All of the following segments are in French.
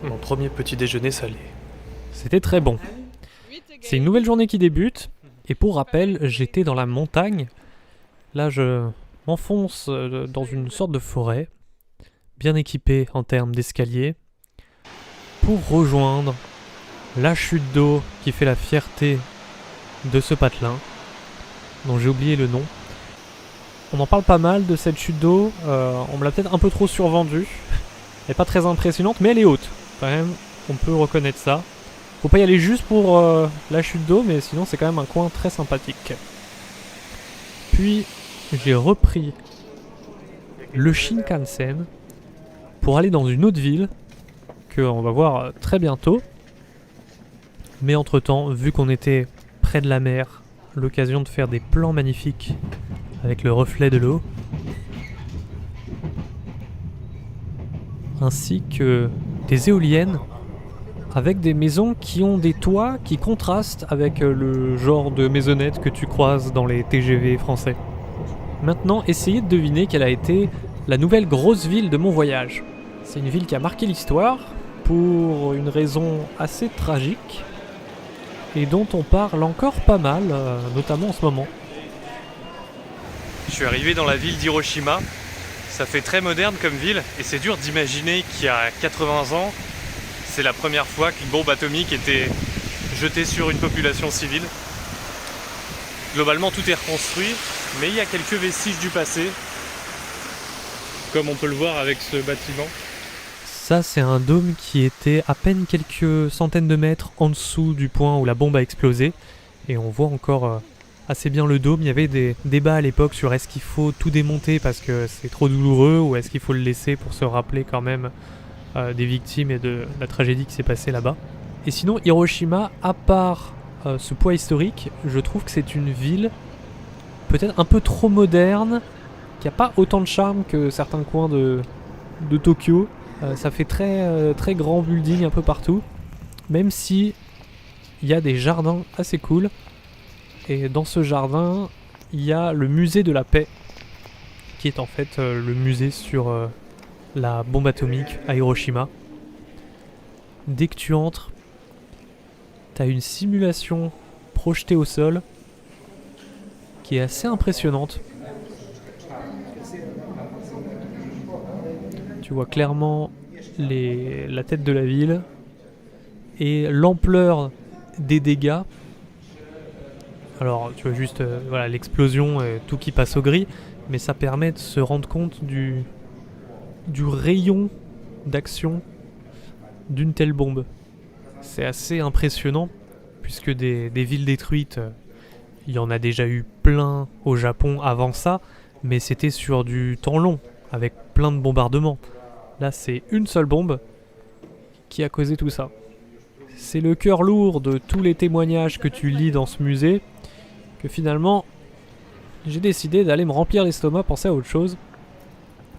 Mon premier petit déjeuner salé. C'était très bon. C'est une nouvelle journée qui débute, et pour rappel, j'étais dans la montagne. Là, je m'enfonce dans une sorte de forêt, bien équipée en termes d'escalier, pour rejoindre la chute d'eau qui fait la fierté de ce patelin, dont j'ai oublié le nom. On en parle pas mal de cette chute d'eau, on me l'a peut-être un peu trop survendue. Elle est pas très impressionnante, mais elle est haute. Quand même, on peut reconnaître ça. Faut pas y aller juste pour la chute d'eau, mais sinon c'est quand même un coin très sympathique. Puis j'ai repris le Shinkansen pour aller dans une autre ville que on va voir très bientôt. Mais entre-temps, vu qu'on était près de la mer, l'occasion de faire des plans magnifiques avec le reflet de l'eau, ainsi que des éoliennes avec des maisons qui ont des toits qui contrastent avec le genre de maisonnette que tu croises dans les TGV français. Maintenant, essayez de deviner quelle a été la nouvelle grosse ville de mon voyage. C'est une ville qui a marqué l'histoire pour une raison assez tragique et dont on parle encore pas mal, notamment en ce moment. Je suis arrivé dans la ville d'Hiroshima. Ça fait très moderne comme ville et c'est dur d'imaginer qu'il y a 80 ans, c'est la première fois qu'une bombe atomique était jetée sur une population civile. Globalement, tout est reconstruit, mais il y a quelques vestiges du passé, comme on peut le voir avec ce bâtiment. Ça, c'est un dôme qui était à peine quelques centaines de mètres en dessous du point où la bombe a explosé. Et on voit encore assez bien le dôme. Il y avait des débats à l'époque sur est-ce qu'il faut tout démonter parce que c'est trop douloureux ou est-ce qu'il faut le laisser pour se rappeler quand même des victimes et de la tragédie qui s'est passée là-bas. Et sinon, Hiroshima, à part ce poids historique, je trouve que c'est une ville peut-être un peu trop moderne, qui n'a pas autant de charme que certains coins de Tokyo. Ça fait très grand building un peu partout, même si il y a des jardins assez cool. Et dans ce jardin, il y a le musée de la paix, qui est en fait le musée sur la bombe atomique à Hiroshima. Dès que tu entres, tu as une simulation projetée au sol qui est assez impressionnante. Tu vois clairement la tête de la ville et l'ampleur des dégâts. Alors tu vois juste voilà, l'explosion et tout qui passe au gris, mais ça permet de se rendre compte du rayon d'action d'une telle bombe. C'est assez impressionnant puisque des villes détruites, il y en a déjà eu plein au Japon avant ça, mais c'était sur du temps long, avec plein de bombardements. Là, c'est une seule bombe qui a causé tout ça. C'est le cœur lourd de tous les témoignages que tu lis dans ce musée que finalement, j'ai décidé d'aller me remplir l'estomac, penser à autre chose.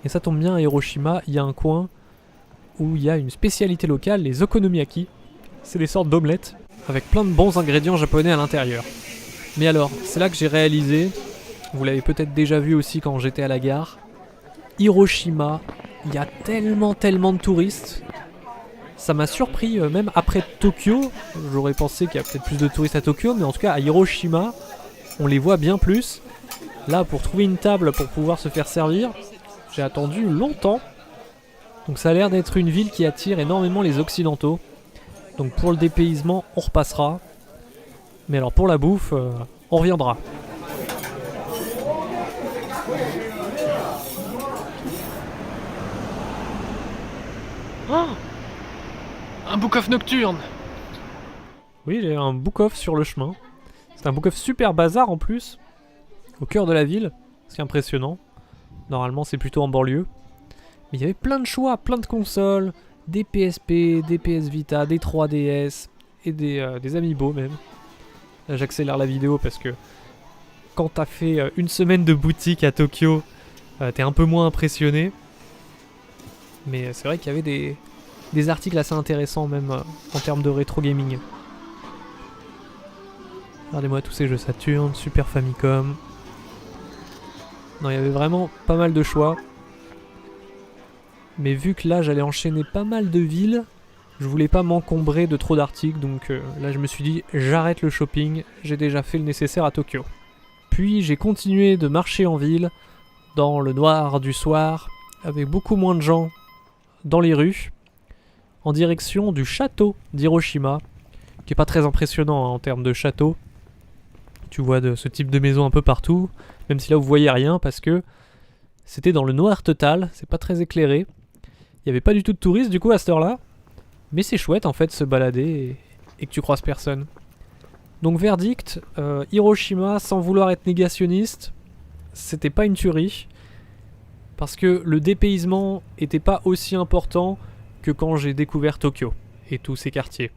Et ça tombe bien, à Hiroshima, il y a un coin où il y a une spécialité locale, les okonomiyaki. C'est des sortes d'omelettes avec plein de bons ingrédients japonais à l'intérieur. Mais alors, c'est là que j'ai réalisé, vous l'avez peut-être déjà vu aussi quand j'étais à la gare, Hiroshima, il y a tellement de touristes. Ça m'a surpris, même après Tokyo. J'aurais pensé qu'il y a peut-être plus de touristes à Tokyo, mais en tout cas à Hiroshima, on les voit bien plus. Là, pour trouver une table pour pouvoir se faire servir, j'ai attendu longtemps. Donc ça a l'air d'être une ville qui attire énormément les occidentaux. Donc pour le dépaysement, on repassera. Mais alors pour la bouffe, on reviendra. Oh, un book-off nocturne. Oui, j'ai un book-off sur le chemin. C'est un book-off super bazar en plus, au cœur de la ville, ce qui est impressionnant. Normalement, c'est plutôt en banlieue. Mais il y avait plein de choix, plein de consoles, des PSP, des PS Vita, des 3DS et des Amiibo même. Là, j'accélère la vidéo parce que quand t'as fait une semaine de boutique à Tokyo, t'es un peu moins impressionné. Mais c'est vrai qu'il y avait des articles assez intéressants même en termes de rétro gaming. Regardez-moi tous ces jeux Saturn, Super Famicom. Non, il y avait vraiment pas mal de choix. Mais vu que là j'allais enchaîner pas mal de villes, Je voulais pas m'encombrer de trop d'articles, donc là je me suis dit j'arrête le shopping, j'ai déjà fait le nécessaire à Tokyo. Puis j'ai continué de marcher en ville, dans le noir du soir, avec beaucoup moins de gens dans les rues, en direction du château d'Hiroshima, qui est pas très impressionnant en termes de château. Tu vois de ce type de maison un peu partout, même si là vous voyez rien parce que c'était dans le noir total, c'est pas très éclairé. Il y avait pas du tout de touristes du coup à cette heure-là, mais c'est chouette en fait de se balader et que tu croises personne. Donc verdict, Hiroshima, sans vouloir être négationniste, c'était pas une tuerie, parce que le dépaysement était pas aussi important que quand j'ai découvert Tokyo et tous ses quartiers.